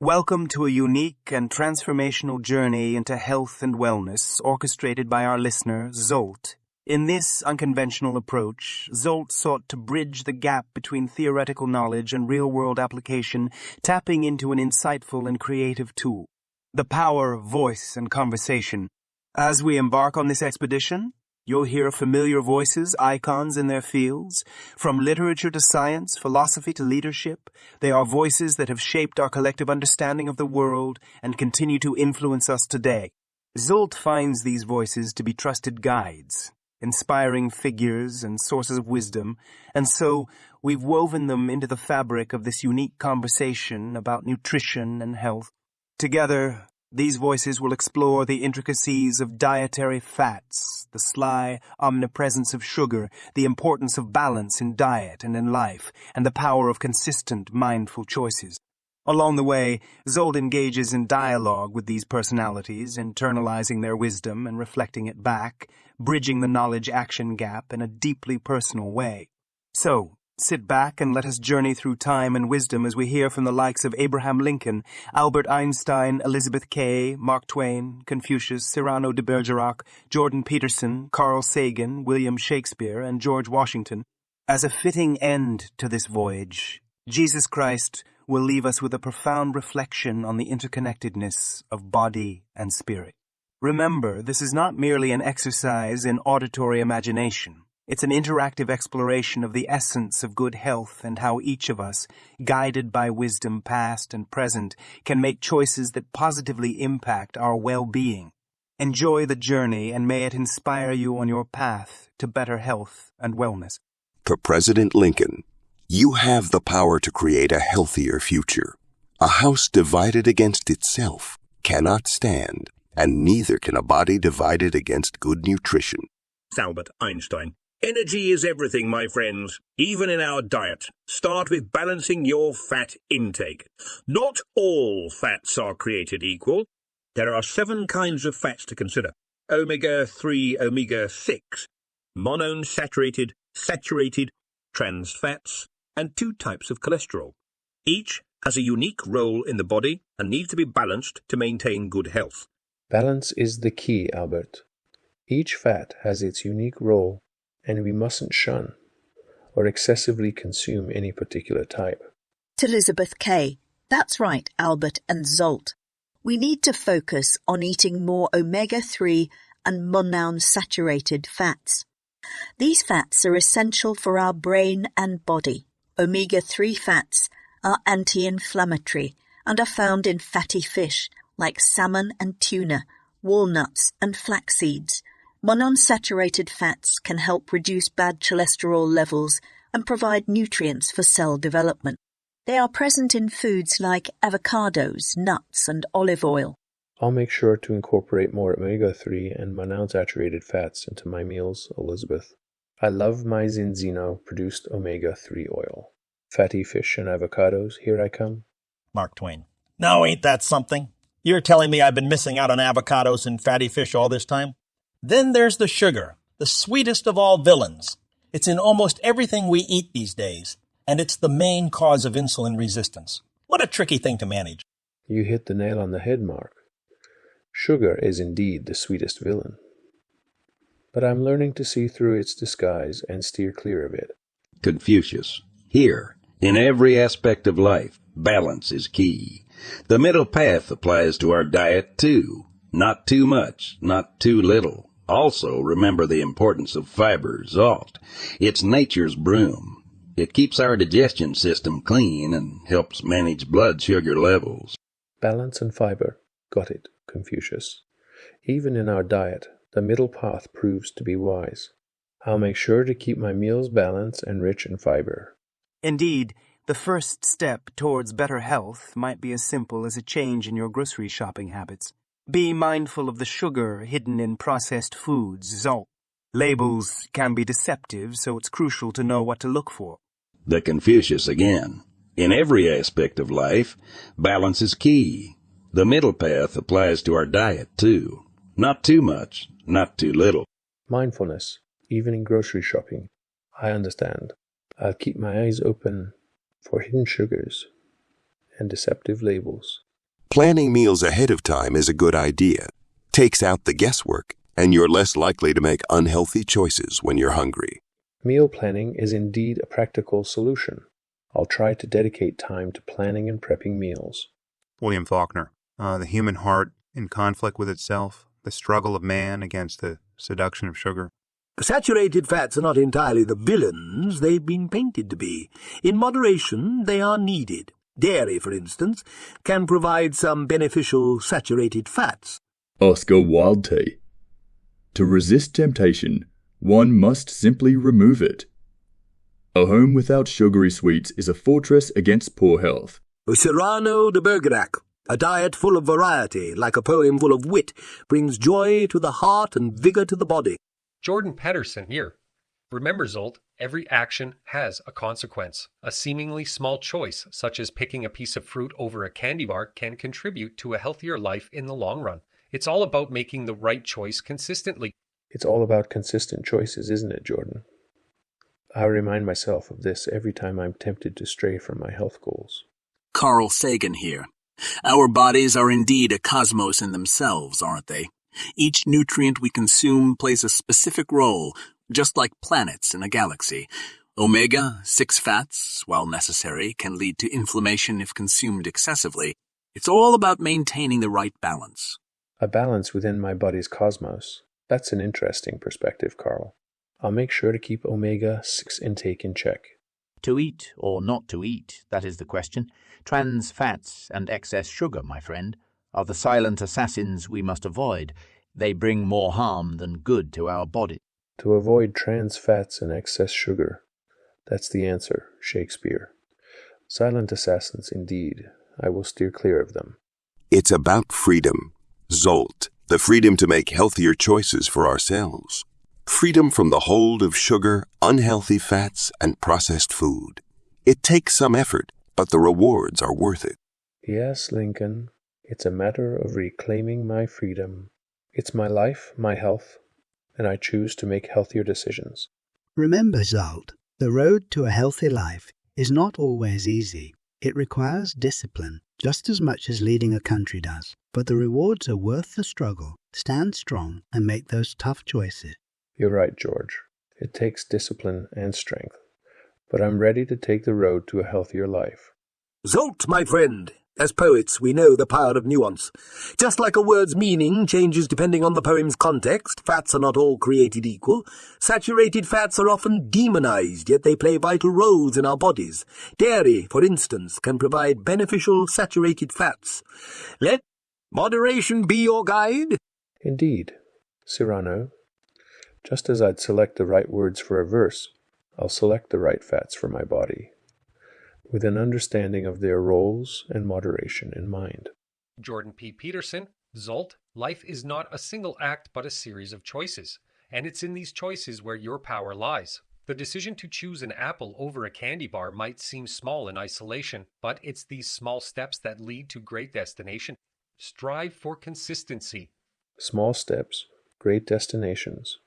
Welcome to a unique and transformational journey into health and wellness orchestrated by our listener, Zolt. In this unconventional approach, Zolt sought to bridge the gap between theoretical knowledge and real-world application, tapping into an insightful and creative tool, the power of voice and conversation. As we embark on this expedition, you'll hear familiar voices, icons in their fields. From literature to science, philosophy to leadership, they are voices that have shaped our collective understanding of the world and continue to influence us today. Zolt finds these voices to be trusted guides, inspiring figures and sources of wisdom, and so we've woven them into the fabric of this unique conversation about nutrition and health. Together, these voices will explore the intricacies of dietary fats, the sly omnipresence of sugar, the importance of balance in diet and in life, and the power of consistent, mindful choices. Along the way, Zolt engages in dialogue with these personalities, internalizing their wisdom and reflecting it back, bridging the knowledge-action gap in a deeply personal way. So, sit back and let us journey through time and wisdom as we hear from the likes of Abraham Lincoln, Albert Einstein, Elizabeth Kay, Mark Twain, Confucius, Cyrano de Bergerac, Jordan Peterson, Carl Sagan, William Shakespeare, and George Washington. As a fitting end to this voyage, Jesus Christ will leave us with a profound reflection on the interconnectedness of body and spirit. Remember, this is not merely an exercise in auditory imagination. It's an interactive exploration of the essence of good health and how each of us, guided by wisdom past and present, can make choices that positively impact our well-being. Enjoy the journey and may it inspire you on your path to better health and wellness. To President Lincoln, you have the power to create a healthier future. A house divided against itself cannot stand, and neither can a body divided against good nutrition. Albert Einstein. Energy is everything, my friends, even in our diet. Start with balancing your fat intake. Not all fats are created equal. There are 7 kinds of fats to consider. Omega-3, omega-6, monounsaturated, saturated, trans fats, and 2 types of cholesterol. Each has a unique role in the body and needs to be balanced to maintain good health. Balance is the key, Albert. Each fat has its unique role, and we mustn't shun or excessively consume any particular type. To Elizabeth Kay. That's right, Albert and Zolt. We need to focus on eating more omega-3 and monounsaturated fats. These fats are essential for our brain and body. Omega-3 fats are anti-inflammatory and are found in fatty fish like salmon and tuna, walnuts and flax seeds. Monounsaturated fats can help reduce bad cholesterol levels and provide nutrients for cell development. They are present in foods like avocados, nuts, and olive oil. I'll make sure to incorporate more omega-3 and monounsaturated fats into my meals, Elizabeth. I love my Zinzino-produced omega-3 oil. Fatty fish and avocados, here I come. Mark Twain. Now ain't that something? You're telling me I've been missing out on avocados and fatty fish all this time? Then there's the sugar, the sweetest of all villains. It's in almost everything we eat these days, and it's the main cause of insulin resistance. What a tricky thing to manage. You hit the nail on the head, Mark. Sugar is indeed the sweetest villain. But I'm learning to see through its disguise and steer clear of it. Confucius. Here, in every aspect of life, balance is key. The middle path applies to our diet, too. Not too much, not too little. Also, remember the importance of fiber, salt. It's nature's broom. It keeps our digestion system clean and helps manage blood sugar levels. Balance and fiber. Got it, Confucius. Even in our diet, the middle path proves to be wise. I'll make sure to keep my meals balanced and rich in fiber. Indeed, the first step towards better health might be as simple as a change in your grocery shopping habits. Be mindful of the sugar hidden in processed foods, Zolt. Labels can be deceptive, so it's crucial to know what to look for. The Confucius again. In every aspect of life, balance is key. The middle path applies to our diet, too. Not too much, not too little. Mindfulness, even in grocery shopping. I understand. I'll keep my eyes open for hidden sugars and deceptive labels. Planning meals ahead of time is a good idea. Takes out the guesswork, and you're less likely to make unhealthy choices when you're hungry. Meal planning is indeed a practical solution. I'll try to dedicate time to planning and prepping meals. William Faulkner. The human heart in conflict with itself, the struggle of man against the seduction of sugar. Saturated fats are not entirely the villains they've been painted to be. In moderation, they are needed. Dairy, for instance, can provide some beneficial saturated fats. Oscar Wilde. To resist temptation, one must simply remove it. A home without sugary sweets is a fortress against poor health. Cyrano de Bergerac. A diet full of variety, like a poem full of wit, brings joy to the heart and vigor to the body. Jordan Pedersen here. Remember, Zolt, every action has a consequence. A seemingly small choice, such as picking a piece of fruit over a candy bar, can contribute to a healthier life in the long run. It's all about making the right choice consistently. It's all about consistent choices, isn't it, Jordan? I remind myself of this every time I'm tempted to stray from my health goals. Carl Sagan here. Our bodies are indeed a cosmos in themselves, aren't they? Each nutrient we consume plays a specific role, just like planets in a galaxy. Omega-6 fats, while necessary, can lead to inflammation if consumed excessively. It's all about maintaining the right balance. A balance within my body's cosmos. That's an interesting perspective, Carl. I'll make sure to keep omega-6 intake in check. To eat or not to eat, that is the question. Trans fats and excess sugar, my friend, are the silent assassins we must avoid. They bring more harm than good to our body. To avoid trans fats and excess sugar. That's the answer, Shakespeare. Silent assassins, indeed. I will steer clear of them. It's about freedom. Zolt, the freedom to make healthier choices for ourselves. Freedom from the hold of sugar, unhealthy fats, and processed food. It takes some effort, but the rewards are worth it. Yes, Lincoln. It's a matter of reclaiming my freedom. It's my life, my health, and I choose to make healthier decisions. Remember, Zolt, the road to a healthy life is not always easy. It requires discipline, just as much as leading a country does. But the rewards are worth the struggle. Stand strong and make those tough choices. You're right, George. It takes discipline and strength. But I'm ready to take the road to a healthier life. Zolt, my friend. As poets, we know the power of nuance. Just like a word's meaning changes depending on the poem's context, fats are not all created equal. Saturated fats are often demonized, yet they play vital roles in our bodies. Dairy, for instance, can provide beneficial saturated fats. Let moderation be your guide. Indeed. Cyrano, just as I'd select the right words for a verse, I'll select the right fats for my body, with an understanding of their roles and moderation in mind. Jordan P. Peterson, Zolt, life is not a single act but a series of choices, and it's in these choices where your power lies. The decision to choose an apple over a candy bar might seem small in isolation, but it's these small steps that lead to great destination. Strive for consistency. Small steps, great destinations.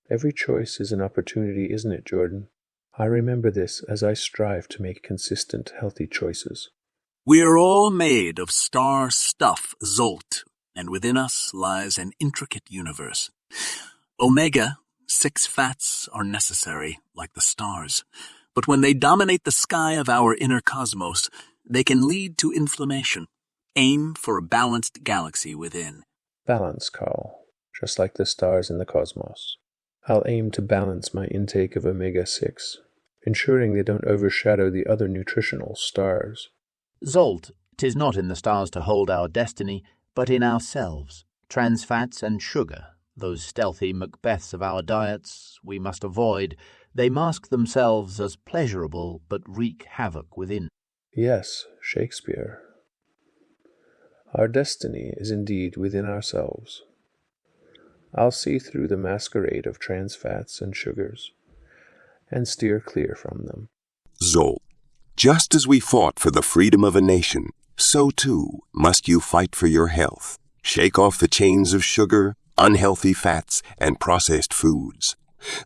Every choice is an opportunity, isn't it, Jordan? I remember this as I strive to make consistent, healthy choices. We're all made of star stuff, Zolt, and within us lies an intricate universe. Omega-6 fats are necessary, like the stars, but when they dominate the sky of our inner cosmos, they can lead to inflammation. Aim for a balanced galaxy within. Balance, Carl, just like the stars in the cosmos. I'll aim to balance my intake of omega-6, ensuring they don't overshadow the other nutritional stars. Zolt, 'tis not in the stars to hold our destiny, but in ourselves. Trans fats and sugar, those stealthy Macbeths of our diets, we must avoid. They mask themselves as pleasurable, but wreak havoc within. Yes, Shakespeare. Our destiny is indeed within ourselves. I'll see through the masquerade of trans fats and sugars, and steer clear from them. Zolt, just as we fought for the freedom of a nation, so too must you fight for your health. Shake off the chains of sugar, unhealthy fats, and processed foods.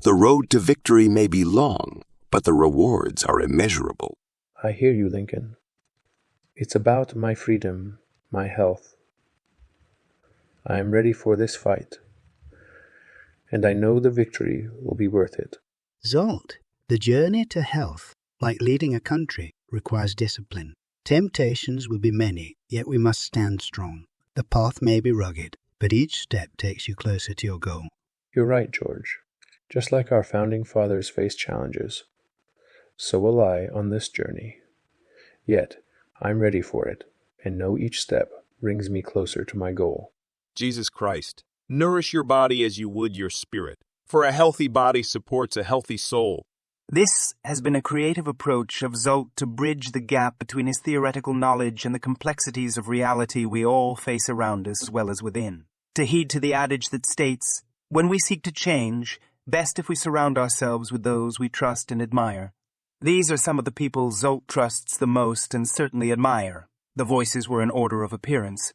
The road to victory may be long, but the rewards are immeasurable. I hear you, Lincoln. It's about my freedom my health. I am ready for this fight, and I know the victory will be worth it. Zolt, the journey to health, like leading a country, requires discipline. Temptations will be many, yet we must stand strong. The path may be rugged, but each step takes you closer to your goal. You're right, George. Just like our founding fathers faced challenges, so will I on this journey. Yet, I'm ready for it, and know each step brings me closer to my goal. Jesus Christ, nourish your body as you would your spirit, for a healthy body supports a healthy soul. This has been a creative approach of Zolt to bridge the gap between his theoretical knowledge and the complexities of reality we all face around us as well as within. To heed to the adage that states, when we seek to change, best if we surround ourselves with those we trust and admire. These are some of the people Zolt trusts the most and certainly admire. The voices were in order of appearance: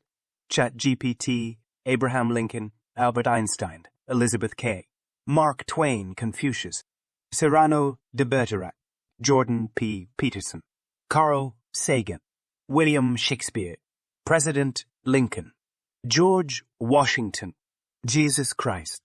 ChatGPT, Abraham Lincoln, Albert Einstein, Elizabeth Kay, Mark Twain, Confucius, Cyrano de Bergerac, Jordan P. Peterson, Carl Sagan, William Shakespeare, President Lincoln, George Washington, Jesus Christ,